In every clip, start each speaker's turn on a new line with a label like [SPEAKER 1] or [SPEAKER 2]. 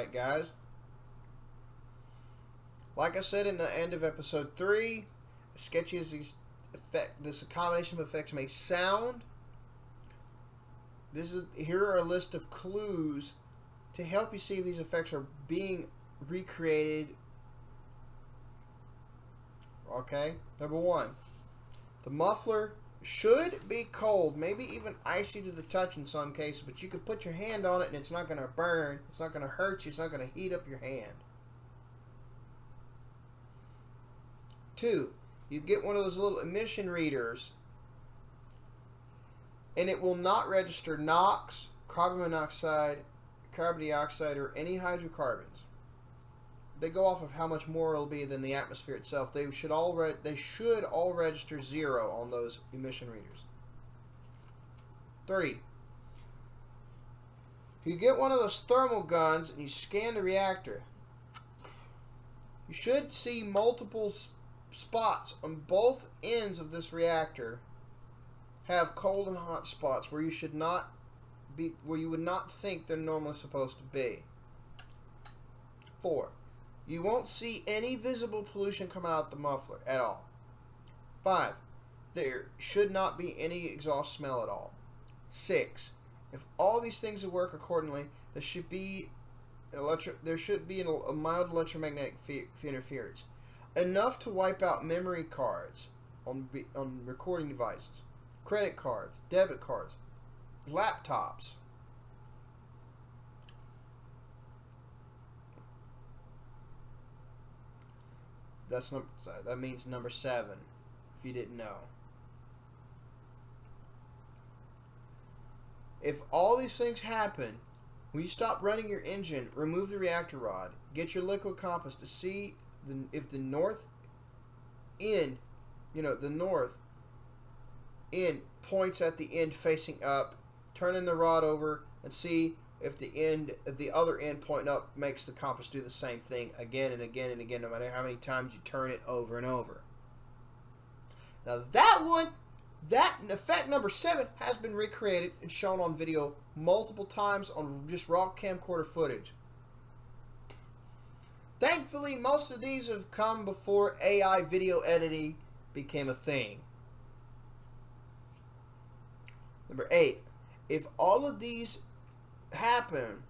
[SPEAKER 1] Alright, guys. Like I said in the end of episode 3, as sketchy as this combination of effects may sound, here are a list of clues to help you see if these effects are being recreated. Okay, number 1, the muffler should be cold, maybe even icy to the touch in some cases, but you could put your hand on it and it's not going to burn, it's not going to hurt you, it's not going to heat up your hand. 2, you get one of those little emission readers and it will not register NOx, carbon monoxide, carbon dioxide, or any hydrocarbons. They go off of how much more it'll be than the atmosphere itself. They should all register 0 on those emission readers. 3, you get one of those thermal guns and you scan the reactor. You should see multiple spots on both ends of this reactor have cold and hot spots where you should not be, where you would not think they're normally supposed to be. 4, you won't see any visible pollution coming out the muffler at all. 5, there should not be any exhaust smell at all. 6, if all these things work accordingly, there should be a mild electromagnetic interference, enough to wipe out memory cards on recording devices, credit cards, debit cards, laptops. That means number 7, if you didn't know. If all these things happen, when you stop running your engine, remove the reactor rod, get your liquid compass to see if the north end, the north end points at the end facing up, turning the rod over and see if the other end pointing up makes the compass do the same thing again and again and again, no matter how many times you turn it over and over. Now that effect number 7 has been recreated and shown on video multiple times on just raw camcorder footage. Thankfully, most of these have come before AI video editing became a thing. Number 8, if all of these happen,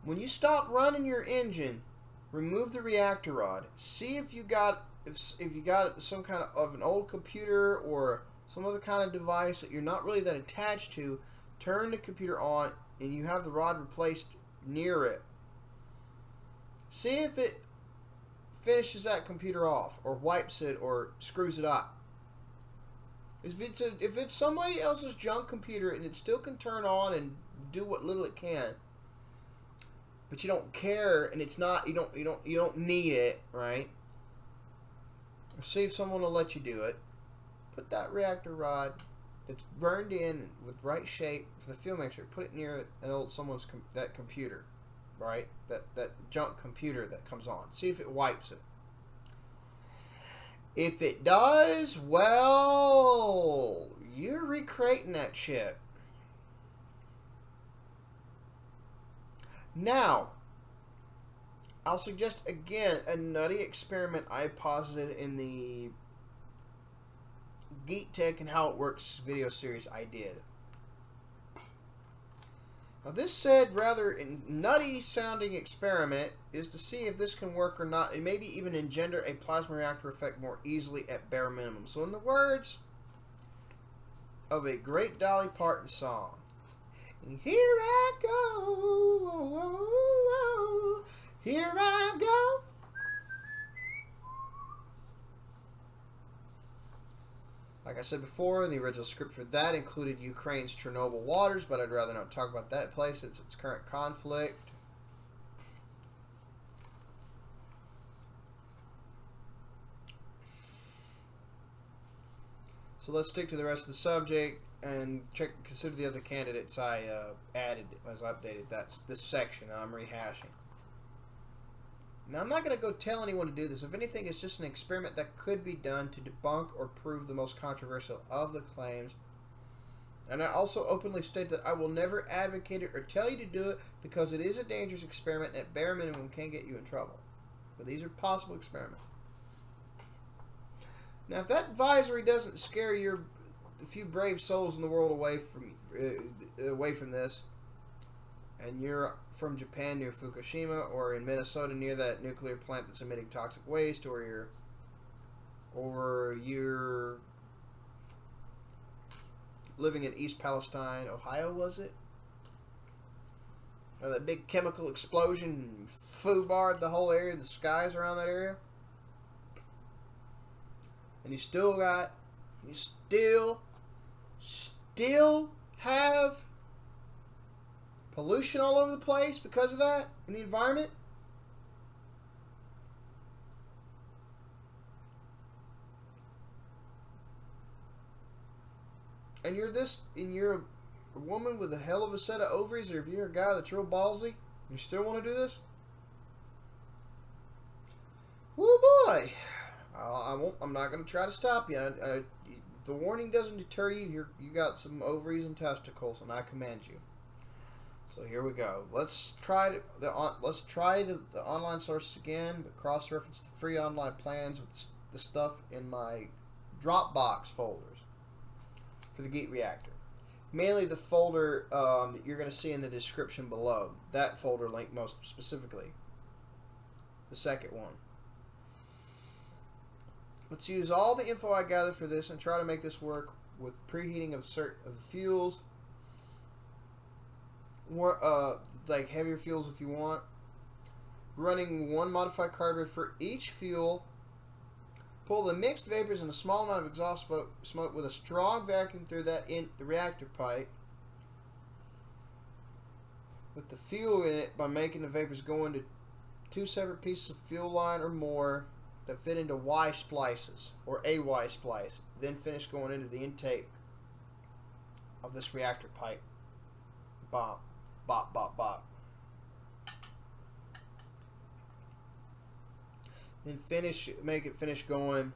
[SPEAKER 1] when you stop running your engine, remove the reactor rod. See if you got some kind of an old computer or some other kind of device that you're not really that attached to. Turn the computer on and you have the rod replaced near it. See if it finishes that computer off or wipes it or screws it up. If it's somebody else's junk computer and it still can turn on and do what little it can, but you don't care and it's not, you don't need it, right? See if someone will let you do it. Put that reactor rod that's burned in with right shape for the fuel mixture. Put it near someone's that computer, right? That junk computer that comes on. See if it wipes it. If it does, well, you're recreating that shit. Now, I'll suggest again a nutty experiment I posited in the GEET Tech and How It Works video series I did. Now, this said rather nutty sounding experiment is to see if this can work or not, and maybe even engender a plasma reactor effect more easily at bare minimum. So in the words of a great Dolly Parton song, here I go, here I go. Like I said before, the original script for that included Ukraine's Chernobyl waters, but I'd rather not talk about that place. It's its current conflict. So let's stick to the rest of the subject and consider the other candidates I added as I updated. That's this section that I'm rehashing. Now, I'm not going to go tell anyone to do this. If anything, it's just an experiment that could be done to debunk or prove the most controversial of the claims And I also openly state that I will never advocate it or tell you to do it because it is a dangerous experiment and at bare minimum can get you in trouble. But these are possible experiments. Now, if that advisory doesn't scare your few brave souls in the world away from this, and you're from Japan near Fukushima, or in Minnesota near that nuclear plant that's emitting toxic waste, or you're living in East Palestine, Ohio, was it? Or that big chemical explosion foobarred the whole area, the skies around that area. And you still have pollution all over the place because of that in the environment. And you're a woman with a hell of a set of ovaries, or if you're a guy that's real ballsy, and you still want to do this? Oh boy. I'm not going to try to stop you. The warning doesn't deter you. You got some ovaries and testicles, and I commend you. So here we go. Let's try the online sources again, but cross-reference the free online plans with the stuff in my Dropbox folders for the GEET reactor. Mainly the folder that you're going to see in the description below. That folder link most specifically. The second one. Let's use all the info I gathered for this and try to make this work with preheating of certain of the fuels. Like heavier fuels if you want. Running one modified carburetor for each fuel. Pull the mixed vapors and a small amount of exhaust smoke with a strong vacuum through the reactor pipe. With the fuel in it by making the vapors go into two separate pieces of fuel line or more that fit into Y splices or a Y splice. Then finish going into the intake of this reactor pipe. Bop, bop, bop, bop. Then make it finish going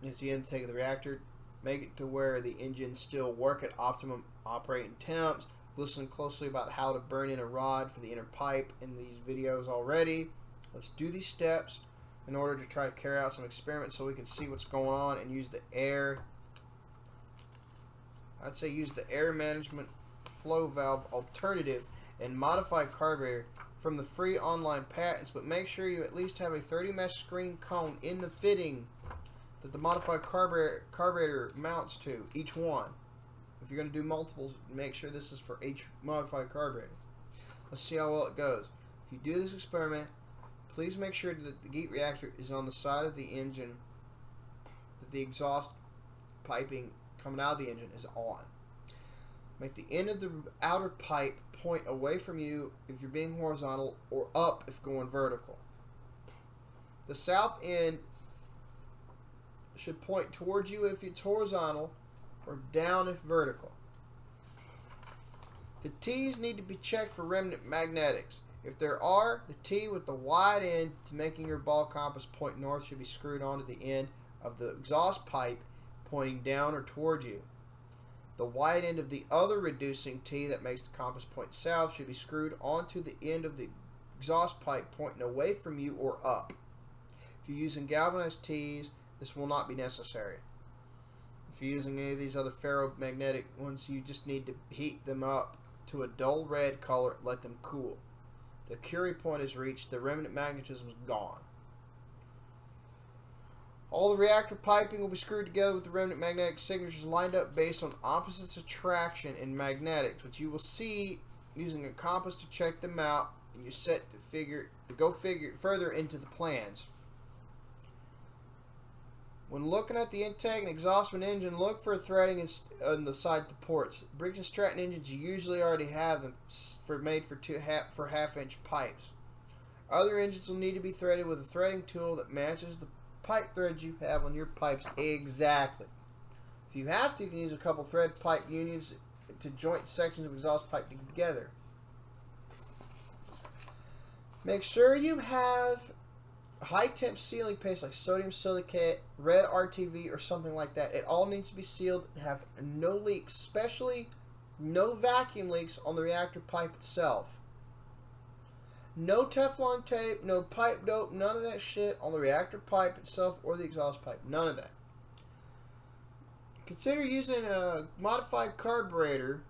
[SPEAKER 1] into the intake of the reactor. Make it to where the engines still work at optimum operating temps. Listen closely about how to burn in a rod for the inner pipe in these videos already. Let's do these steps in order to try to carry out some experiments so we can see what's going on and use the air. I'd say use the air management flow valve alternative and modified carburetor from the free online patents, but make sure you at least have a 30 mesh screen cone in the fitting that the modified carburetor mounts to, each one. If you're going to do multiples, make sure this is for each modified carburetor. Let's see how well it goes. If you do this experiment, please make sure that the GEET reactor is on the side of the engine, that the exhaust piping coming out of the engine is on. Make the end of the outer pipe point away from you if you're being horizontal, or up if going vertical. The south end should point towards you if it's horizontal, or down if vertical. The T's need to be checked for remnant magnetics. If there are, the T with the wide end to making your ball compass point north should be screwed onto the end of the exhaust pipe pointing down or towards you. The wide end of the other reducing T that makes the compass point south should be screwed onto the end of the exhaust pipe pointing away from you or up. If you're using galvanized T's, this will not be necessary. If you're using any of these other ferromagnetic ones, you just need to heat them up to a dull red color, let them cool. The Curie point is reached, the remnant magnetism is gone. All the reactor piping will be screwed together with the remnant magnetic signatures lined up based on opposites attraction in magnetics, which you will see using a compass to check them out, and you set to go further into the plans. When looking at the intake and exhaust of an engine, look for threading on the side ports. Briggs & Stratton engines, you usually already have them made for half-inch pipes. Other engines will need to be threaded with a threading tool that matches the pipe threads you have on your pipes exactly. If you have to, you can use a couple thread pipe unions to joint sections of exhaust pipe together. Make sure you have high temp sealing paste like sodium silicate, red RTV, or something like that. It all needs to be sealed and have no leaks, especially no vacuum leaks on the reactor pipe itself. No Teflon tape, no pipe dope, none of that shit on the reactor pipe itself or the exhaust pipe. None of that. Consider using a modified carburetor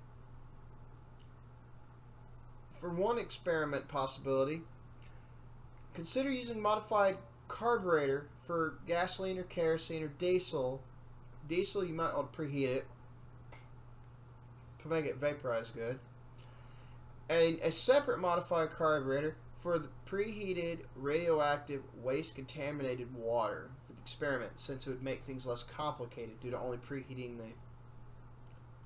[SPEAKER 1] for one experiment possibility. Consider using modified carburetor for gasoline or kerosene or diesel. Diesel, you might want to preheat it to make it vaporize good. And a separate modified carburetor for the preheated radioactive waste contaminated water for the experiment, since it would make things less complicated due to only preheating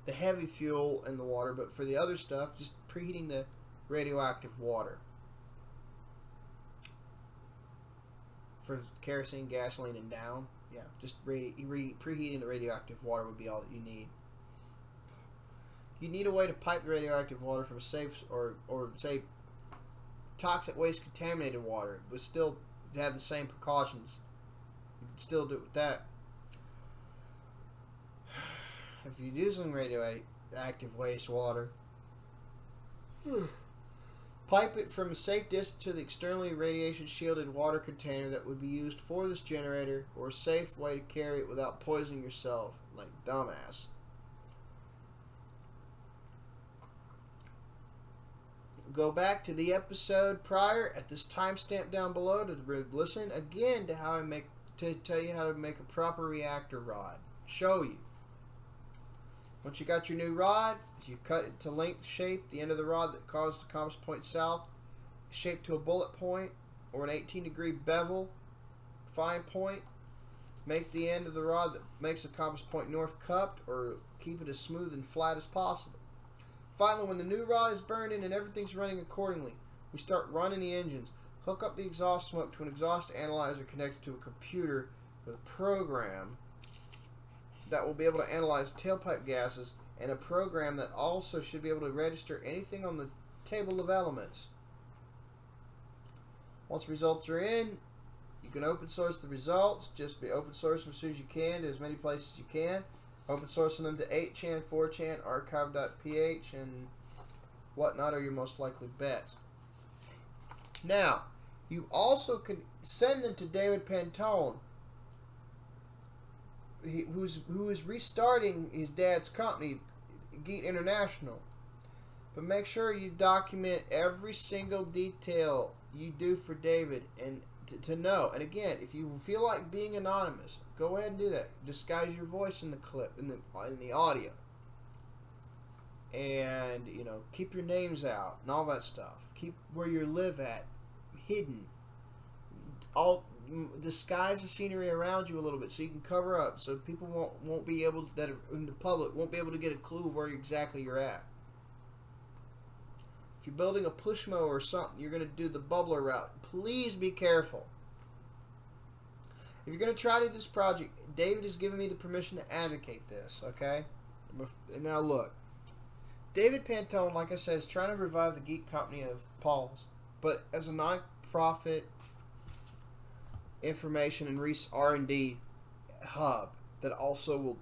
[SPEAKER 1] the heavy fuel and the water, but for the other stuff, just preheating the radioactive water. For kerosene, gasoline, and down, yeah, just preheating the radioactive water would be all that you need. You need a way to pipe the radioactive water from safe or say toxic waste contaminated water, but still have the same precautions. You can still do it with that. If you're using radioactive wastewater, pipe it from a safe distance to the externally radiation shielded water container that would be used for this generator, or a safe way to carry it without poisoning yourself like dumbass. Go back to the episode prior at this timestamp down below to listen again to tell you how to make a proper reactor rod. Show you. Once you got your new rod, you cut it to length shape. The end of the rod that causes the compass point south is shaped to a bullet point or an 18-degree bevel fine point. Make the end of the rod that makes the compass point north cupped, or keep it as smooth and flat as possible. Finally, when the new rod is burning and everything's running accordingly, we start running the engines. Hook up the exhaust smoke to an exhaust analyzer connected to a computer with a program that will be able to analyze tailpipe gases, and a program that also should be able to register anything on the table of elements. Once results are in, you can open source the results. Just be open source them as soon as you can to as many places as you can. Open sourcing them to 8chan, 4chan, archive.ph, and whatnot are your most likely bets. Now, you also could send them to David Pantone, who is restarting his dad's company, GEET International. But make sure you document every single detail you do for David, and to know. And again, if you feel like being anonymous, go ahead and do that. Disguise your voice in the clip, in the audio, and keep your names out and all that stuff. Keep where you live at hidden. Disguise the scenery around you a little bit so you can cover up, so people won't be able that are in the public won't be able to get a clue where exactly you're at. If you're building a push mower or something, you're going to do the bubbler route. Please be careful. If you're going to try to do this project, David has given me the permission to advocate this, okay? Now look, David Pantone, like I said, is trying to revive the GEET company of Paul's, but as a non-profit information and R&D hub that also will,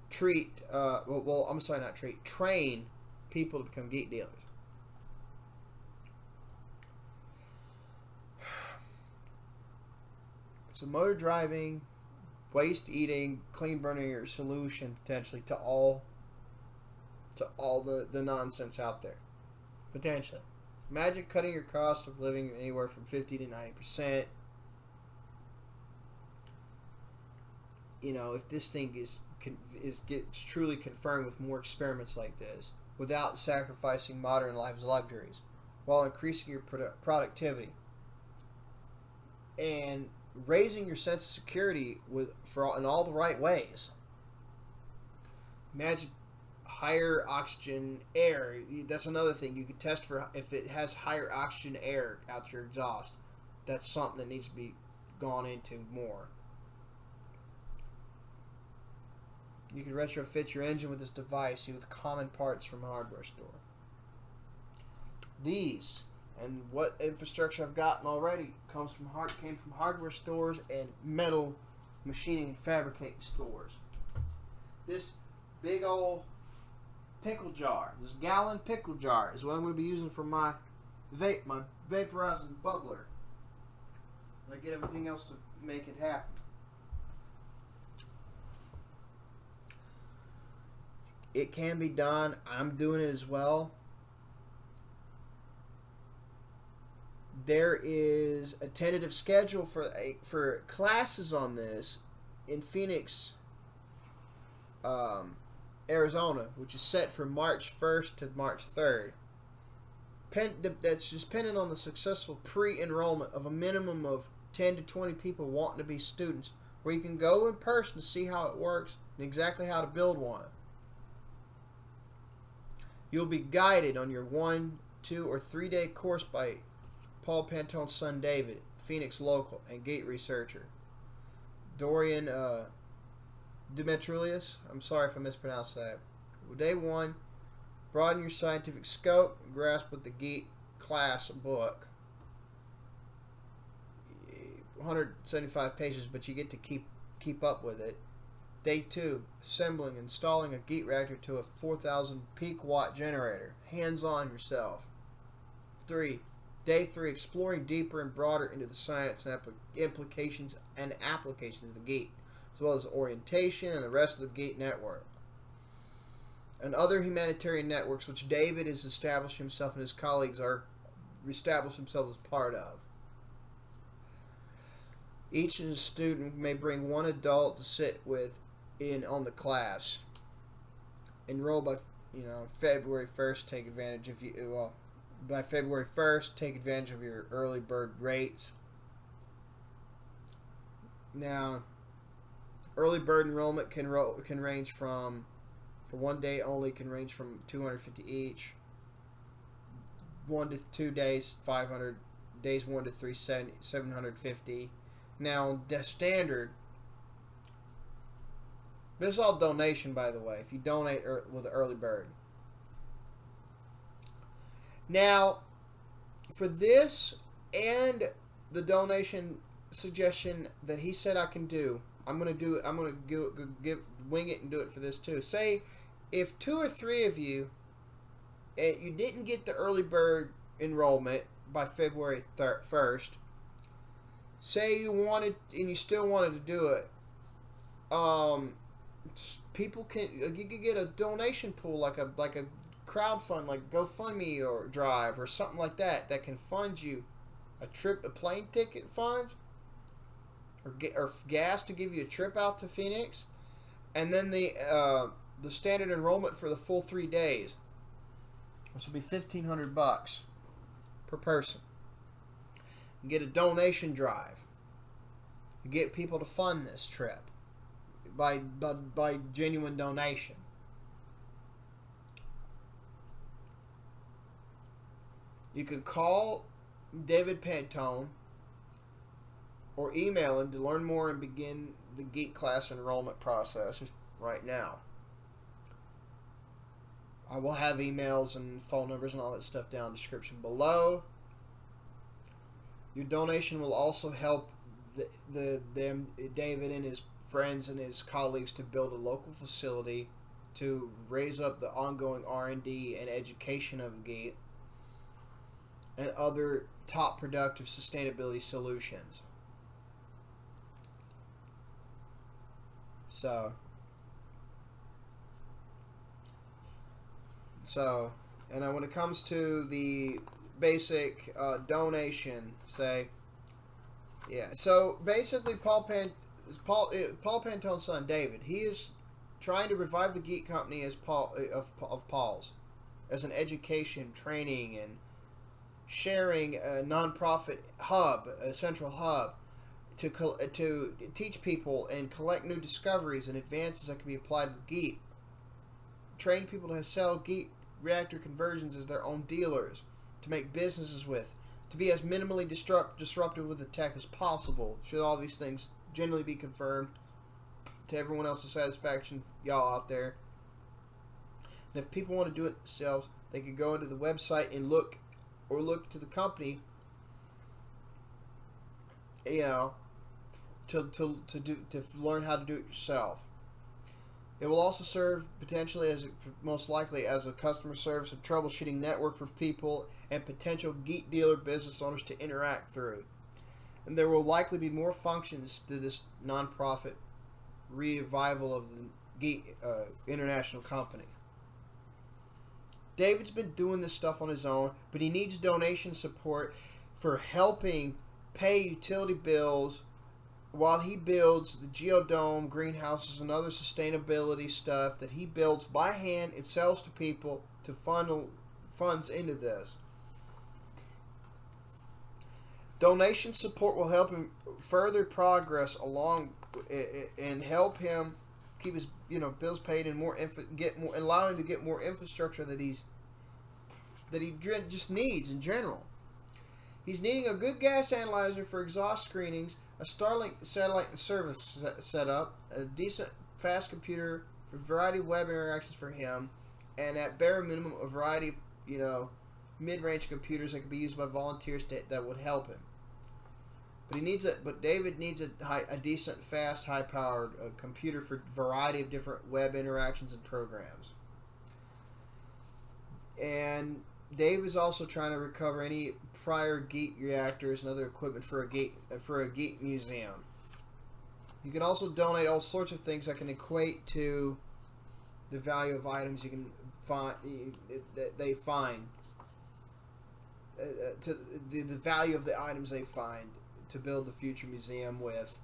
[SPEAKER 1] train people to become GEET dealers. It's a motor driving, waste eating, clean burning solution potentially to all the nonsense out there. Potentially. Imagine cutting your cost of living anywhere from 50 to 90%. If this thing gets truly confirmed with more experiments like this, without sacrificing modern life's luxuries, while increasing your productivity and raising your sense of security in all the right ways. Imagine higher oxygen air. That's another thing you could test for. If it has higher oxygen air out your exhaust, that's something that needs to be gone into more. You can retrofit your engine with this device with common parts from a hardware store. These And what infrastructure I've gotten already came from hardware stores and metal machining and fabricating stores. This big old pickle jar, this gallon pickle jar, is what I'm going to be using for my vaporizing bubbler. I get everything else to make it happen. It can be done. I'm doing it as well. There is a tentative schedule for classes on this in Phoenix, Arizona, which is set for March 1st to March 3rd. That's just dependent on the successful pre-enrollment of a minimum of 10 to 20 people wanting to be students, where you can go in person to see how it works and exactly how to build one. You'll be guided on your 1, 2, or 3 day course by Paul Pantone's son David, Phoenix local and GEET researcher. Dorian Demetrius, I'm sorry if I mispronounced that. Day 1, broaden your scientific scope and grasp with the GEET class book. 175 pages, but you get to keep up with it. Day 2, assembling and installing a GEET reactor to a 4,000 peak watt generator. Hands-on yourself. Day 3, exploring deeper and broader into the science and implications and applications of the GEET, as well as orientation and the rest of the GEET network. And other humanitarian networks which David has established himself and his colleagues are established themselves as part of. Each student may bring one adult to sit with on the class. Enroll by February 1st. Take advantage of by February 1st. Take advantage of your early bird rates. Now, early bird enrollment can range from, for 1 day only, can range from $250 each. 1 to 2 days, $500. Days 1 to 3, $750. Now, the standard, this is all donation, by the way, if you donate with an early bird. Now, for this and the donation suggestion that he said I can do, I'm gonna wing it and do it for this too. Say, if 2 or 3 of you, you didn't get the early bird enrollment by February 1st. Say you wanted and you still wanted to do it. You could get a donation pool like a crowdfund, like GoFundMe or Drive or something like that can fund you a plane ticket funds or gas to give you a trip out to Phoenix, and then the standard enrollment for the full 3 days, which will be $1,500 per person. You get a donation drive. You get people to fund this trip by genuine donation. You can call David Pantone or email him to learn more and begin the GEET class enrollment process right now. I will have emails and phone numbers and all that stuff down in the description below. Your donation will also help David and his friends and his colleagues to build a local facility to raise up the ongoing R&D and education of GEET and other top productive sustainability solutions. And then when it comes to the basic donation, so basically Paul Pantone's son David, he is trying to revive the GEET company as of Paul's, as an education, training, and sharing a nonprofit hub, a central hub, to teach people and collect new discoveries and advances that can be applied to GEET. Train people to sell GEET reactor conversions as their own dealers, to make businesses with, to be as minimally disruptive with the tech as possible. Should all these things generally be confirmed to everyone else's satisfaction, y'all out there. And if people want to do it themselves, they could go into the website and look or look to the company, you know, to learn how to do it yourself. It will also serve potentially most likely as a customer service and troubleshooting network for people and potential GEET dealer business owners to interact through. And there will likely be more functions to this nonprofit revival of the GEET international company. David's been doing this stuff on his own, but he needs donation support for helping pay utility bills while he builds the geodome, greenhouses, and other sustainability stuff that he builds by hand and sells to people to funnel funds into this. Donation support will help him further progress along and help him keep his bills paid and allow him to get more infrastructure that he just needs in general. He's needing a good gas analyzer for exhaust screenings, a Starlink satellite service setup, a decent fast computer for a variety of web interactions for him, and at bare minimum a variety of mid-range computers that can be used by volunteers that would help him. But David needs a decent, fast, high-powered computer for a variety of different web interactions and programs. And Dave is also trying to recover any prior GEET reactors and other equipment for a GEET museum. You can also donate all sorts of things that can equate to the value of items you can find that they find to the value of the items they find to build the future museum with,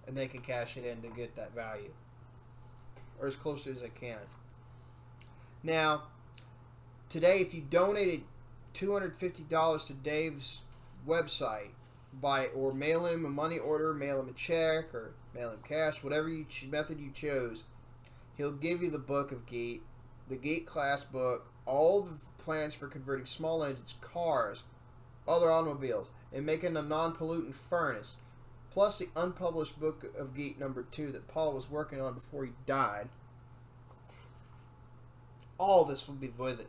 [SPEAKER 1] and they can cash it in to get that value, or as close as they can. Now, today, if you donated $250 to Dave's website or mail him a money order, mail him a check, or mail him cash, whatever method you chose, he'll give you the book of GEET, the GEET class book, all the plans for converting small engines, cars, other automobiles, and making a non-pollutant furnace, plus the unpublished book of GEET number 2 that Paul was working on before he died. All this will be with it.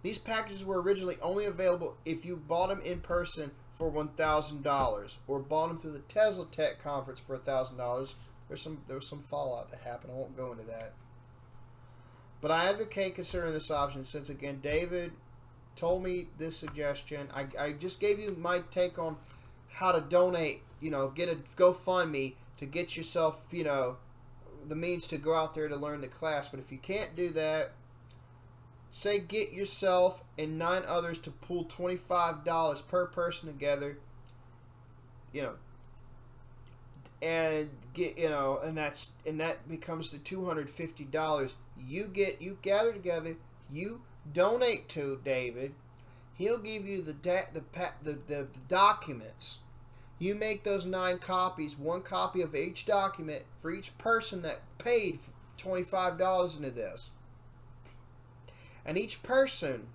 [SPEAKER 1] These packages were originally only available if you bought them in person for $1,000 or bought them through the Tesla Tech conference for $1,000. There was some fallout that happened. I won't go into that. But I advocate considering this option since, again, David told me this suggestion. I just gave you my take on how to donate, get a GoFundMe to get yourself, the means to go out there to learn the class. But if you can't do that, say get yourself and 9 others to pool $25 per person together, and get, and that becomes the $250. You gather together, you donate to David. He'll give you the documents. You make those 9 copies, 1 copy of each document for each person that paid $25 into this. And each person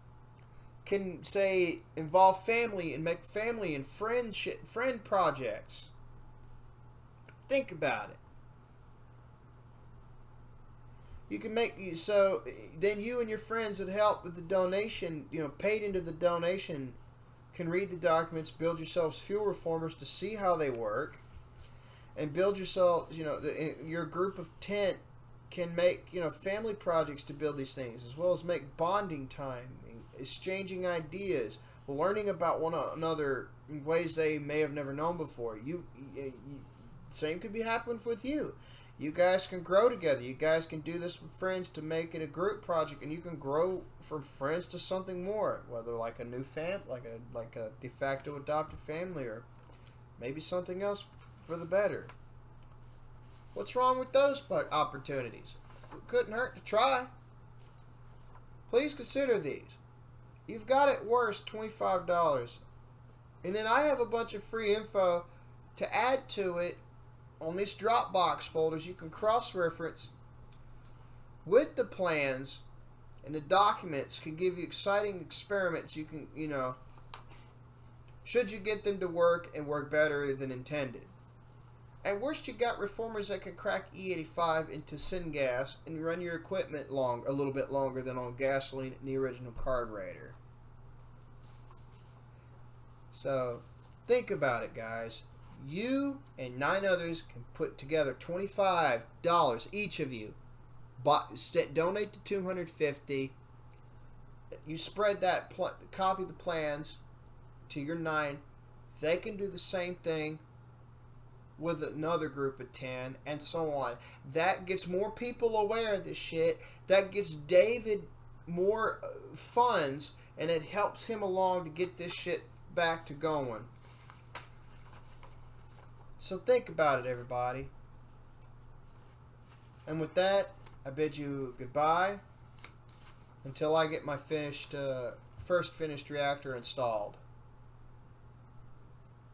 [SPEAKER 1] can, say, involve family and make family and friend projects. Think about it. You can make, so then you and your friends that help with the donation, paid into the donation, can read the documents, build yourselves fuel reformers to see how they work, and build yourself, your group of 10 can make, family projects to build these things, as well as make bonding time, exchanging ideas, learning about one another in ways they may have never known before. Same could be happening with you. You guys can grow together. You guys can do this with friends to make it a group project, and you can grow from friends to something more, whether like a new like a de facto adopted family, or maybe something else for the better. What's wrong with those opportunities? It couldn't hurt to try. Please consider these. You've got at worst $25. And then I have a bunch of free info to add to it on these Dropbox folders. You can cross-reference with the plans, and the documents can give you exciting experiments you can, should you get them to work and work better than intended. At worst, you got reformers that can crack E85 into syngas and run your equipment a little bit longer than on gasoline in the original carburetor. So think about it, guys. You and 9 others can put together $25 each of you. Donate to 250. You spread that, copy the plans to your 9. They can do the same thing with another group of 10, and so on. That gets more people aware of this shit. That gets David more funds, and it helps him along to get this shit back to going. So think about it, everybody. And with that, I bid you goodbye until I get my first finished reactor installed.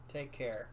[SPEAKER 1] Take care.